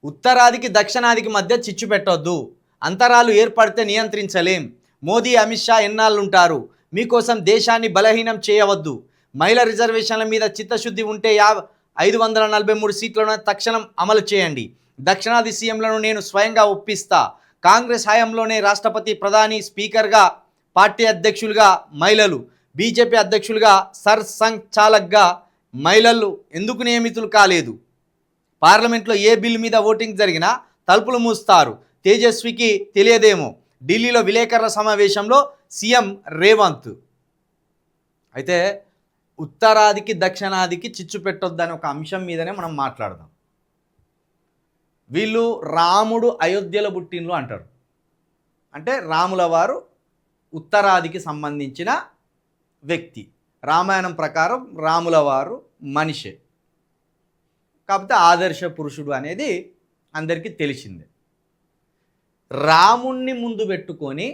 ఉత్తరాదికి దక్షిణాదికి మధ్య చిచ్చు పెట్టొద్దు. అంతరాలు ఏర్పడితే నియంత్రించలేం. మోదీ అమిత్ షా ఎన్నాళ్ళుంటారు? మీకోసం దేశాన్ని బలహీనం చేయవద్దు. మహిళా రిజర్వేషన్ల మీద చిత్తశుద్ధి ఉంటే 543 సీట్లను తక్షణం అమలు చేయండి. దక్షిణాది సీఎంలను నేను స్వయంగా ఒప్పిస్తా. కాంగ్రెస్ హయాంలోనే రాష్ట్రపతి, ప్రధాని, స్పీకర్గా, పార్టీ అధ్యక్షులుగా మహిళలు, బీజేపీ అధ్యక్షులుగా, సంఘచాలక్గా మహిళలు ఎందుకు నియమితులు కాలేదు? పార్లమెంట్లో ఏ బిల్లు మీద ఓటింగ్ జరిగినా తలుపులు మూస్తారు. తేజస్వికి తెలియదేమో. ఢిల్లీలో విలేకరుల సమావేశంలో సీఎం రేవంత్. అయితే ఉత్తరాదికి దక్షిణాదికి చిచ్చు పెట్టొద్దని ఒక అంశం మీదనే మనం మాట్లాడదాం. వీళ్ళు రాముడు అయోధ్యలో పుట్టిండ్రు అంటారు. అంటే రాముల వారు ఉత్తరాదికి సంబంధించిన వ్యక్తి. రామాయణం ప్రకారం రాముల వారు మనిషే, కాకపోతే ఆదర్శ పురుషుడు అనేది అందరికీ తెలిసిందే. రాముణ్ణి ముందు పెట్టుకొని,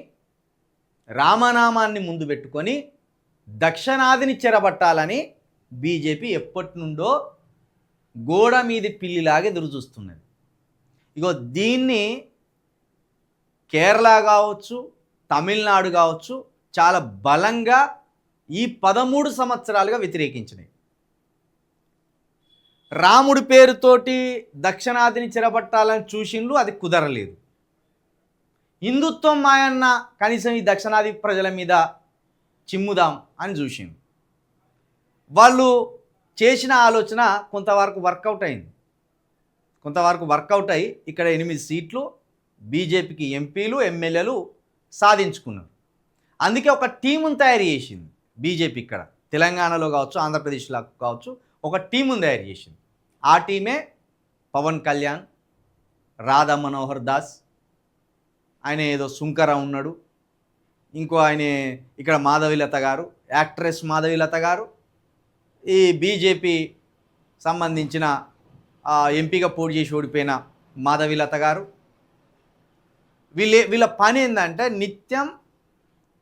రామనామాన్ని ముందు పెట్టుకొని దక్షిణాదిని చెరబట్టాలని బీజేపీ ఎప్పటి నుండో గోడ మీది పిల్లిలాగా ఎదురు చూస్తున్నది. ఇగో దీన్ని కేరళ కావచ్చు, తమిళనాడు కావచ్చు చాలా బలంగా ఈ 13 సంవత్సరాలుగా వ్యతిరేకించినాయి. రాముడి పేరుతోటి దక్షిణాదిని చెరబట్టాలని చూసిండ్రు, అది కుదరలేదు. హిందుత్వం మాయన్న కనీసం ఈ దక్షిణాది ప్రజల మీద చిమ్ముదాం అని చూసిండు. వాళ్ళు చేసిన ఆలోచన కొంతవరకు వర్కౌట్ అయింది. కొంతవరకు వర్కౌట్ అయ్యి ఇక్కడ 8 సీట్లు బీజేపీకి ఎంపీలు, ఎమ్మెల్యేలు సాధించుకున్నారు. అందుకే ఒక టీమును తయారు చేసింది బీజేపీ. ఇక్కడ తెలంగాణలో కావచ్చు, ఆంధ్రప్రదేశ్లో కావచ్చు ఒక టీమును తయారు చేసింది. ఆ టీమే పవన్ కళ్యాణ్, రాధా మనోహర్ దాస్, ఆయన ఏదో సుంకర ఉన్నాడు, ఇంకో ఆయన ఇక్కడ మాధవీలత గారు, యాక్ట్రెస్ మాధవీలత గారు, ఈ బీజేపీ సంబంధించిన ఎంపీగా పోటీ చేసి ఓడిపోయిన మాధవీలత గారు. వీళ్ళ పని ఏంటంటే నిత్యం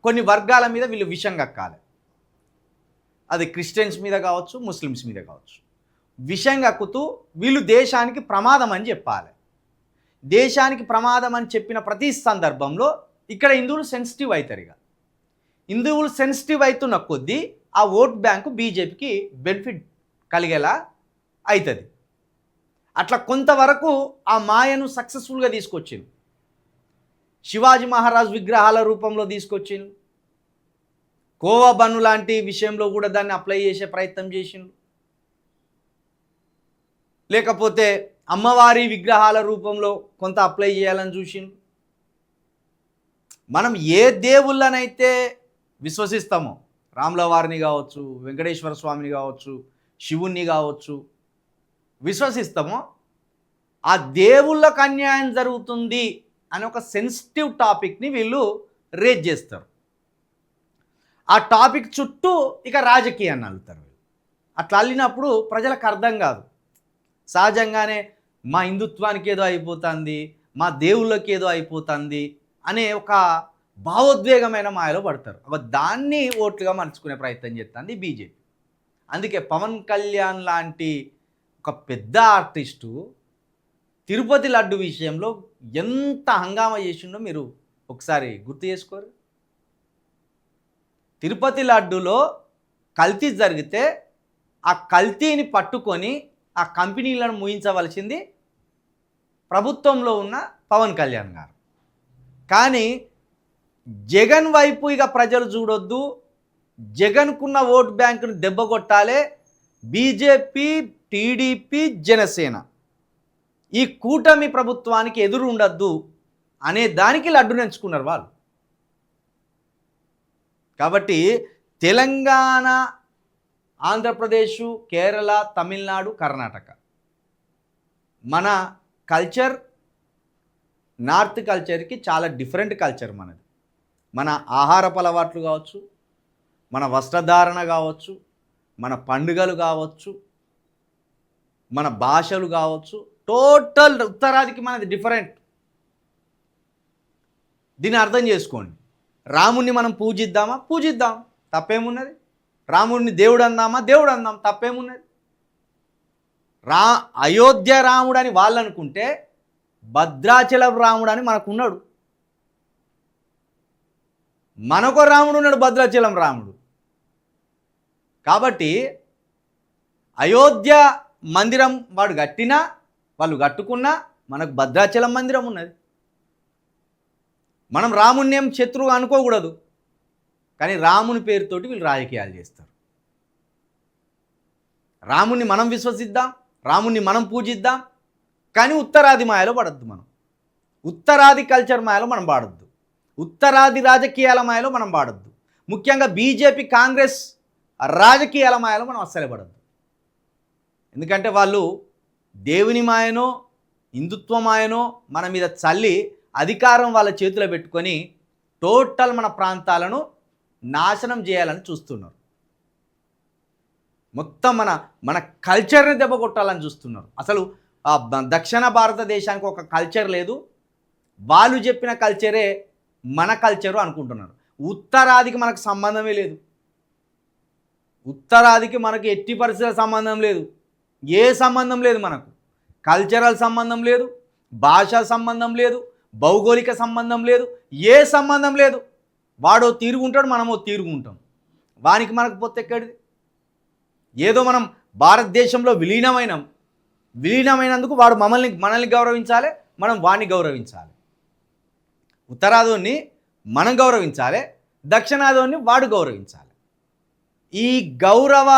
కొన్ని వర్గాల మీద వీళ్ళు విషం కక్కాలి. అది క్రిస్టియన్స్ మీద కావచ్చు, ముస్లిమ్స్ మీద కావచ్చు. విషం కక్కుతూ వీళ్ళు దేశానికి ప్రమాదం అని చెప్పాలి. దేశానికి ప్రమాదం అని చెప్పిన ప్రతి సందర్భంలో ఇక్కడ హిందువులు సెన్సిటివ్ అవుతారు. ఇక హిందువులు సెన్సిటివ్ అవుతున్న కొద్దీ ఆ ఓట్ బ్యాంకు బీజేపీకి బెనిఫిట్ కలిగేలా అవుతుంది. అట్లా కొంతవరకు ఆ మాయను సక్సెస్ఫుల్గా తీసుకొచ్చింది. శివాజీ మహారాజ్ విగ్రహాల రూపంలో తీసుకొచ్చిండు. కోవా బన్ను లాంటి విషయంలో కూడా దాన్ని అప్లై చేసే ప్రయత్నం చేసిండు. లేకపోతే అమ్మవారి విగ్రహాల రూపంలో కొంత అప్లై చేయాలని చూసిండు. మనం ఏ దేవుళ్ళనైతే విశ్వసిస్తామో, రాముల వారిని కావచ్చు, వెంకటేశ్వర స్వామిని కావచ్చు, శివుణ్ణి కావచ్చు విశ్వసిస్తామో, ఆ దేవుళ్ళకు అన్యాయం జరుగుతుంది అని ఒక సెన్సిటివ్ టాపిక్ని వీళ్ళు రేజ్ చేస్తారు. ఆ టాపిక్ చుట్టూ ఇక రాజకీయాన్ని అల్లుతారు. అట్లా అల్లినప్పుడు ప్రజలకు అర్థం కాదు. సహజంగానే మా హిందుత్వానికి ఏదో అయిపోతుంది, మా దేవుళ్ళకి ఏదో అయిపోతుంది అనే ఒక భావోద్వేగమైన మాయలో పడతారు. దాన్ని ఓట్లుగా మలుచుకునే ప్రయత్నం చేస్తుంది బీజేపీ. అందుకే పవన్ కళ్యాణ్ లాంటి ఒక పెద్ద ఆర్టిస్టు తిరుపతి లడ్డు విషయంలో ఎంత హంగామా చేసిండో మీరు ఒకసారి గుర్తు చేసుకోరు. తిరుపతి లడ్డులో కల్తీ జరిగితే ఆ కల్తీని పట్టుకొని ఆ కంపెనీలను ముయించవలసింది ప్రభుత్వంలో ఉన్న పవన్ కళ్యాణ్ గారు. కానీ జగన్ వైపు ఇక ప్రజలు చూడొద్దు, జగన్కున్న ఓట్ బ్యాంకును దెబ్బ కొట్టాలి, బీజేపీ, టీడీపీ, జనసేన ఈ కూటమి ప్రభుత్వానికి ఎదురు ఉండద్దు అనే దానికి లడ్డును ఎంచుకున్నారు వాళ్ళు. కాబట్టి తెలంగాణ, ఆంధ్రప్రదేశ్, కేరళ, తమిళనాడు, కర్ణాటక మన కల్చర్ నార్త్ కల్చర్కి చాలా డిఫరెంట్ కల్చర్ మనది. మన ఆహారపు అలవాట్లు కావచ్చు, మన వస్త్రధారణ కావచ్చు, మన పండుగలు కావచ్చు, మన భాషలు కావచ్చు, టోటల్ ఉత్తరాదికి మనది డిఫరెంట్. దీన్ని అర్థం చేసుకోండి. రాముణ్ణి మనం పూజిద్దామా? పూజిద్దాం, తప్పేమున్నది. రాముడిని దేవుడు అందామా? దేవుడు అందాం, తప్పేమున్నది. అయోధ్య రాముడు అని వాళ్ళు అనుకుంటే భద్రాచలం రాముడు అని మనకున్నాడు. మనకో రాముడు ఉన్నాడు, భద్రాచలం రాముడు. కాబట్టి అయోధ్య మందిరం వాడు కట్టినా, వాళ్ళు కట్టుకున్నా, మనకు భద్రాచలం మందిరం ఉన్నది. మనం రాముణ్ణి ఏం శత్రువు అనుకోకూడదు, కానీ రాముని పేరుతోటి వీళ్ళు రాజకీయాలు చేస్తారు. రాముణ్ణి మనం విశ్వసిద్దాం, రాముణ్ణి మనం పూజిద్దాం, కానీ ఉత్తరాది మాయలో పడద్దు. మనం ఉత్తరాది కల్చర్ మాయలో మనం పాడొద్దు, ఉత్తరాది రాజకీయాల మాయలో మనం పాడొద్దు. ముఖ్యంగా బీజేపీ కాంగ్రెస్ రాజకీయాల మాయలో మనం అస్సలే పడద్దు. ఎందుకంటే వాళ్ళు దేవుని మాయనో హిందుత్వ మాయనో మన మీద చల్లి అధికారం వాళ్ళ చేతిలో పెట్టుకొని టోటల్ మన ప్రాంతాలను నాశనం చేయాలని చూస్తున్నారు. మొత్తం మన కల్చర్ని దెబ్బ కొట్టాలని చూస్తున్నారు. అసలు దక్షిణ భారతదేశానికి ఒక కల్చర్ లేదు, వాళ్ళు చెప్పిన కల్చరే మన కల్చరు అనుకుంటున్నారు. ఉత్తరాదికి మనకు సంబంధమే లేదు, ఉత్తరాదికి మనకు ఎట్టి పరిస్థితుల సంబంధం లేదు, ఏ సంబంధం లేదు. మనకు కల్చరల్ సంబంధం లేదు, భాషా సంబంధం లేదు, భౌగోళిక సంబంధం లేదు, ఏ సంబంధం లేదు. వాడో తీరుగుంటాడు, మనమో తీరుగుంటాం. వానికి మనకు పొత్తు ఎక్కడిది? ఏదో మనం భారతదేశంలో విలీనమైనందుకు వాడు మనల్ని గౌరవించాలి, మనం వాడిని గౌరవించాలి. ఉత్తరాదోన్ని మనం గౌరవించాలి, దక్షిణాదోన్ని వాడు గౌరవించాలి. ఈ గౌరవ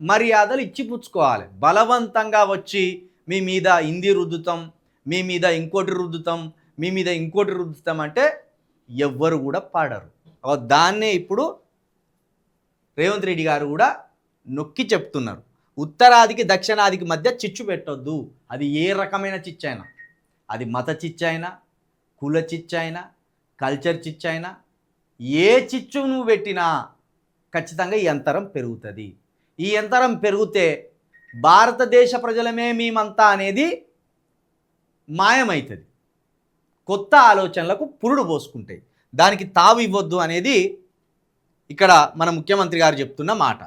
మర్యాదలు ఇచ్చిపుచ్చుకోవాలి. బలవంతంగా వచ్చి మీ మీద హిందీ రుద్దుతాం, మీ మీద ఇంకోటి రుద్దుతాం అంటే ఎవ్వరు కూడా పాడరు. దాన్నే ఇప్పుడు రేవంత్ రెడ్డి గారు కూడా నొక్కి చెప్తున్నారు. ఉత్తరాదికి దక్షిణాదికి మధ్య చిచ్చు పెట్టొద్దు. అది ఏ రకమైన చిచ్చు అయినా, అది మత చిచ్చు అయినా, కుల చిచ్చు అయినా, కల్చర్ చిచ్చు అయినా, ఏ చిచ్చు నువ్వు పెట్టినా ఖచ్చితంగా ఈ అంతరం పెరుగుతుంది. ఈ అంతరం పెరిగితే భారతదేశ ప్రజలమే మేమంతా అనేది మాయమవుతుంది. కొత్త ఆలోచనలకు పురుడు పోసుకుంటాయి. దానికి తావు ఇవ్వద్దు అనేది ఇక్కడ మన ముఖ్యమంత్రి గారు చెప్తున్న మాట.